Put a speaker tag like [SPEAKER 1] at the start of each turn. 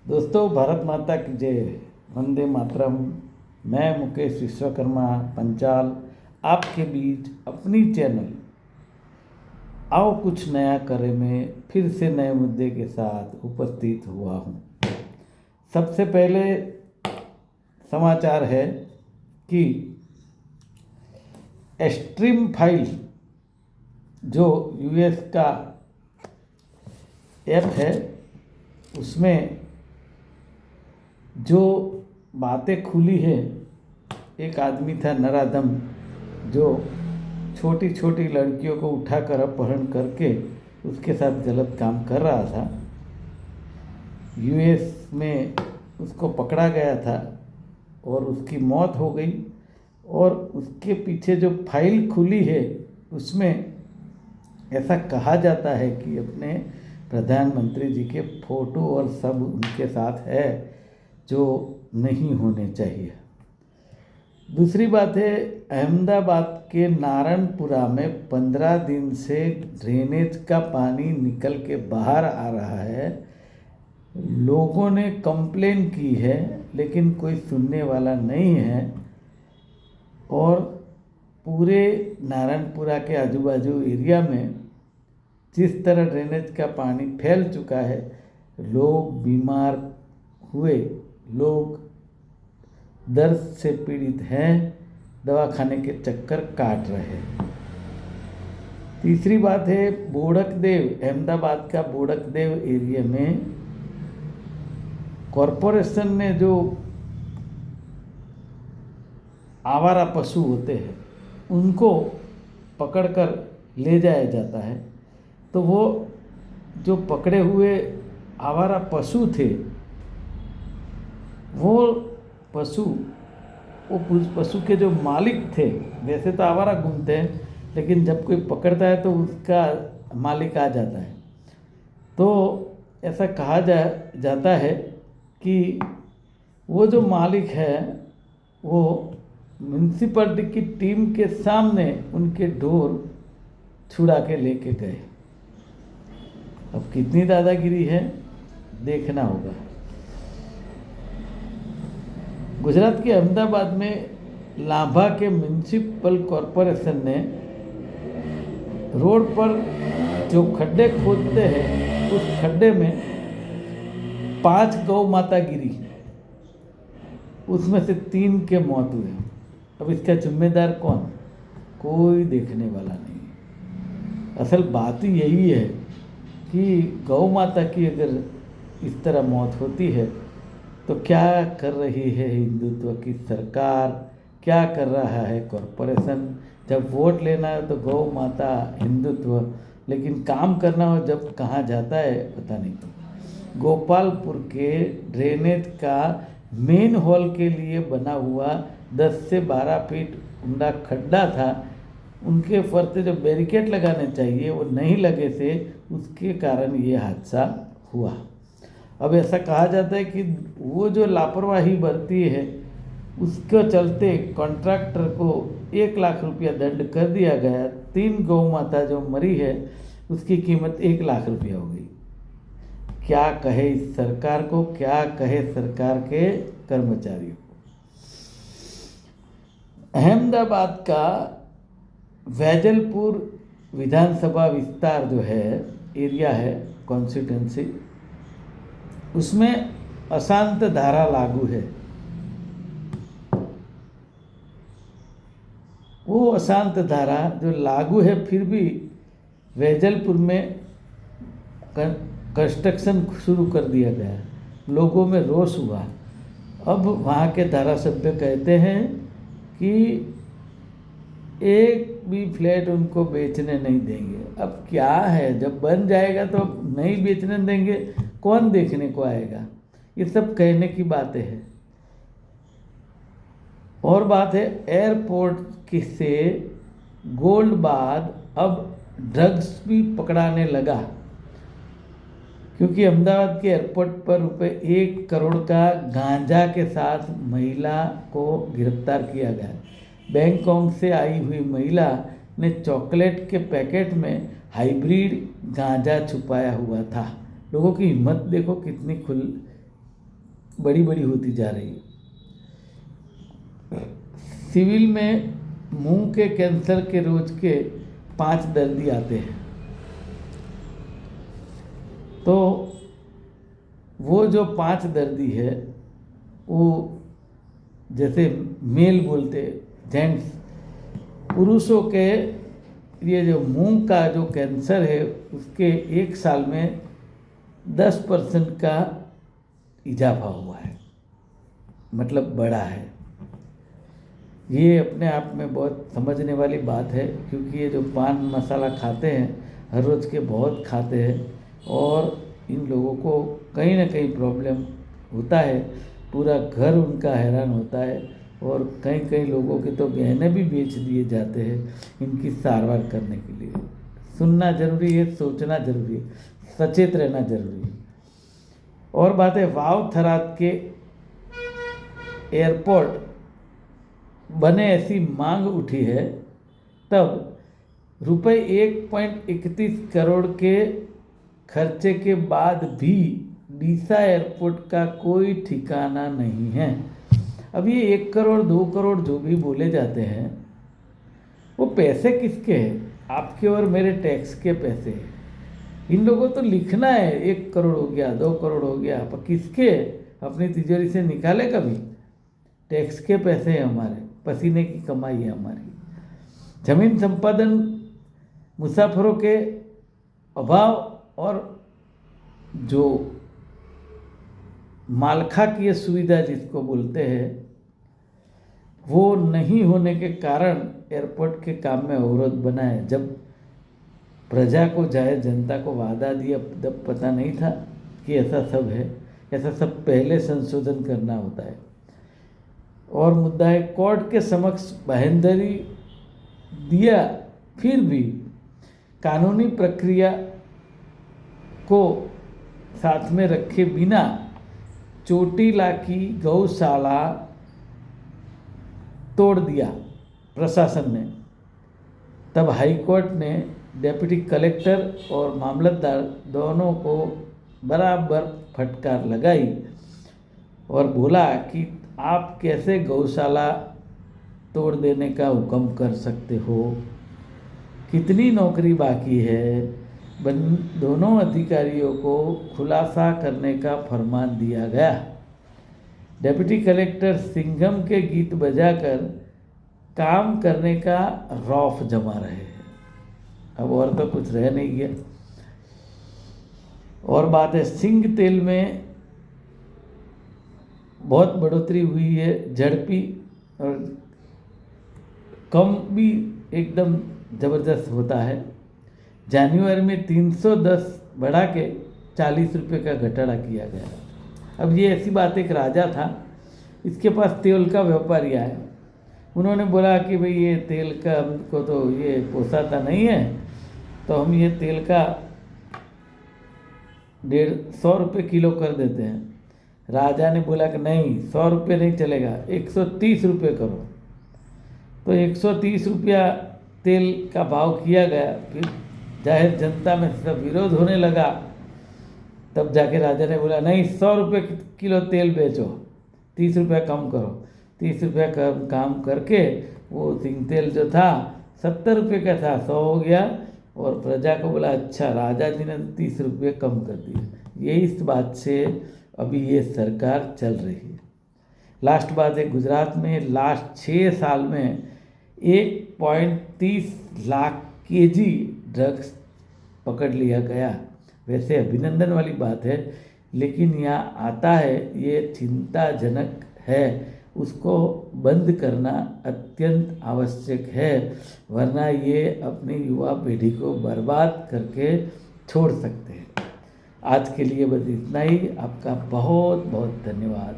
[SPEAKER 1] दोस्तों, भारत माता की जय। वंदे मातरम। मैं मुकेश विश्वकर्मा पंचाल आपके बीच अपनी चैनल आओ कुछ नया करे में फिर से नए मुद्दे के साथ उपस्थित हुआ हूँ। सबसे पहले समाचार है कि एक्सट्रीम फाइल जो यूएस का ऐप है उसमें जो बातें खुली है, एक आदमी था नराधम जो छोटी छोटी लड़कियों को उठाकर अपहरण करके उसके साथ गलत काम कर रहा था। यूएस में उसको पकड़ा गया था और उसकी मौत हो गई। और उसके पीछे जो फाइल खुली है उसमें ऐसा कहा जाता है कि अपने प्रधानमंत्री जी के फोटो और सब उनके साथ है जो नहीं होने चाहिए। दूसरी बात है, अहमदाबाद के नारायणपुरा में 15 दिन से ड्रेनेज का पानी निकल के बाहर आ रहा है। लोगों ने कंप्लेन की है लेकिन कोई सुनने वाला नहीं है। और पूरे नारायणपुरा के आजू बाजू एरिया में जिस तरह ड्रेनेज का पानी फैल चुका है, लोग बीमार हुए, लोग दर्द से पीड़ित हैं, दवाखाने के चक्कर काट रहे हैं। तीसरी बात है, बोड़कदेव, अहमदाबाद का बोड़कदेव एरिया में कॉरपोरेशन ने जो आवारा पशु होते हैं उनको पकड़कर ले जाया जाता है। तो वो जो पकड़े हुए आवारा पशु थे वो पशु के जो मालिक थे, वैसे तो आवारा घूमते हैं लेकिन जब कोई पकड़ता है तो उसका मालिक आ जाता है। तो ऐसा कहा जाता है कि वो जो मालिक है वो म्यूनसिपैलिटी की टीम के सामने उनके ढोर छुड़ा के लेके गए। अब कितनी दादागिरी है देखना होगा। गुजरात के अहमदाबाद में लाभा के म्यूनसिपल कॉरपोरेशन ने रोड पर जो खड्डे खोदते हैं उस खड्डे में 5 गौ माता गिरी, उसमें से 3 के मौत हुए। अब इसका जिम्मेदार कौन? कोई देखने वाला नहीं। असल बात ही यही है कि गौ माता की अगर इस तरह मौत होती है तो क्या कर रही है हिंदुत्व की सरकार, क्या कर रहा है कॉरपोरेशन। जब वोट लेना है तो गौ माता हिंदुत्व, लेकिन काम करना हो जब कहाँ जाता है पता नहीं। गोपालपुर के ड्रेनेज का मेन हॉल के लिए बना हुआ 10 से 12 फीट ऊंडा खड्डा था, उनके फरते जो बैरिकेड लगाने चाहिए वो नहीं लगे थे, उसके कारण ये हादसा हुआ। अब ऐसा कहा जाता है कि वो जो लापरवाही बरती है उसके चलते कॉन्ट्रैक्टर को 1 लाख रुपया दंड कर दिया गया। 3 गौ माता जो मरी है उसकी कीमत 1 लाख रुपया हो गई। क्या कहे इस सरकार को, क्या कहे सरकार के कर्मचारियों को। अहमदाबाद का वैजलपुर विधानसभा विस्तार जो है, एरिया है, कॉन्स्टिट्यूंसी, उसमें अशांत धारा लागू है। वो अशांत धारा जो लागू है फिर भी वैजलपुर में कंस्ट्रक्शन शुरू कर दिया गया, लोगों में रोष हुआ। अब वहाँ के धारासभ्य कहते हैं कि एक भी फ्लैट उनको बेचने नहीं देंगे। अब क्या है, जब बन जाएगा तो नहीं बेचने देंगे, कौन देखने को आएगा। ये सब कहने की बातें हैं। और बात है, एयरपोर्ट से गोल्ड बाद अब ड्रग्स भी पकड़ाने लगा, क्योंकि अहमदाबाद के एयरपोर्ट पर ₹1 करोड़ का गांजा के साथ महिला को गिरफ्तार किया गया। बैंकॉक से आई हुई महिला ने चॉकलेट के पैकेट में हाइब्रिड गांजा छुपाया हुआ था। लोगों की हिम्मत देखो कितनी बड़ी बड़ी होती जा रही है। सिविल में मुंह के कैंसर के रोज के 5 दर्दी आते हैं, तो वो जो 5 दर्दी है वो जैसे मेल बोलते जेंट्स, पुरुषों के ये जो मुंह का जो कैंसर है उसके 1 साल में 10% का इजाफा हुआ है, मतलब बढ़ा है। ये अपने आप में बहुत समझने वाली बात है, क्योंकि ये जो पान मसाला खाते हैं हर रोज़ के बहुत खाते हैं और इन लोगों को कहीं ना कहीं प्रॉब्लम होता है, पूरा घर उनका हैरान होता है और कई कई लोगों के तो गहने भी बेच दिए जाते हैं इनकी सारवार करने के लिए। सुनना जरूरी है, सोचना जरूरी है, सचेत रहना जरूरी है। और बात है, वाव थराद के एयरपोर्ट बने ऐसी मांग उठी है, तब रुपए 1.31 करोड़ के खर्चे के बाद भी डीसा एयरपोर्ट का कोई ठिकाना नहीं है। अब ये 1 करोड़ 2 करोड़ जो भी बोले जाते हैं वो पैसे किसके हैं? आपके और मेरे टैक्स के पैसे हैं। इन लोगों तो लिखना है 1 करोड़ हो गया 2 करोड़ हो गया, पर किसके? अपनी तिजोरी से निकाले कभी? टैक्स के पैसे हैं, हमारे पसीने की कमाई है हमारी। जमीन संपादन, मुसाफिरों के अभाव और जो मालखाकीय सुविधा जिसको बोलते हैं वो नहीं होने के कारण एयरपोर्ट के काम में अवरोध बना है। जब प्रजा को जाहिर जनता को वादा दिया तब पता नहीं था कि ऐसा सब है, ऐसा सब पहले संशोधन करना होता है। और मुद्दा है, कोर्ट के समक्ष बाहेंधरी दिया फिर भी कानूनी प्रक्रिया को साथ में रखे बिना चोटीला की गौशाला तोड़ दिया प्रशासन ने। तब हाई कोर्ट ने डिप्टी कलेक्टर और मामलतदार दोनों को बराबर फटकार लगाई और बोला कि आप कैसे गौशाला तोड़ देने का हुक्म कर सकते हो? कितनी नौकरी बाकी है? दोनों अधिकारियों को खुलासा करने का फरमान दिया गया। डिप्टी कलेक्टर सिंघम के गीत बजाकर काम करने का रौफ जमा रहे हैं। अब और तो कुछ रह नहीं गया। और बात है, सिंग तेल में बहुत बढ़ोतरी हुई है, झड़पी और कम भी एकदम ज़बरदस्त होता है। जनवरी में 310 बढ़ा के 40 रुपये का घटाड़ा किया गया। अब ये ऐसी बात, एक राजा था, इसके पास तेल का व्यापारी आया। उन्होंने बोला कि भाई ये तेल का हमको तो ये पोसाता नहीं है, तो हम ये तेल का 150 रुपये किलो कर देते हैं। राजा ने बोला कि नहीं, 100 रुपये नहीं चलेगा, 130 रुपये करो। तो 130 रुपया तेल का भाव किया गया। फिर जाहिर जनता में सब विरोध होने लगा। तब जाके राजा ने बोला नहीं, 100 रुपये किलो तेल बेचो, 30 रुपया कम करो। 30 रुपया काम करके वो सिंग तेल जो था 70 रुपये का था, 100 हो गया। और प्रजा को बोला अच्छा, राजा जी ने 30 रुपये कम कर दिए। यही इस बात से अभी ये सरकार चल रही है। लास्ट बात है, गुजरात में लास्ट 6 साल में 1.30 लाख केजी ड्रग्स पकड़ लिया गया। वैसे अभिनंदन वाली बात है, लेकिन यहाँ आता है ये चिंताजनक है, उसको बंद करना अत्यंत आवश्यक है, वरना ये अपनी युवा पीढ़ी को बर्बाद करके छोड़ सकते हैं। आज के लिए बस इतना ही। आपका बहुत बहुत धन्यवाद।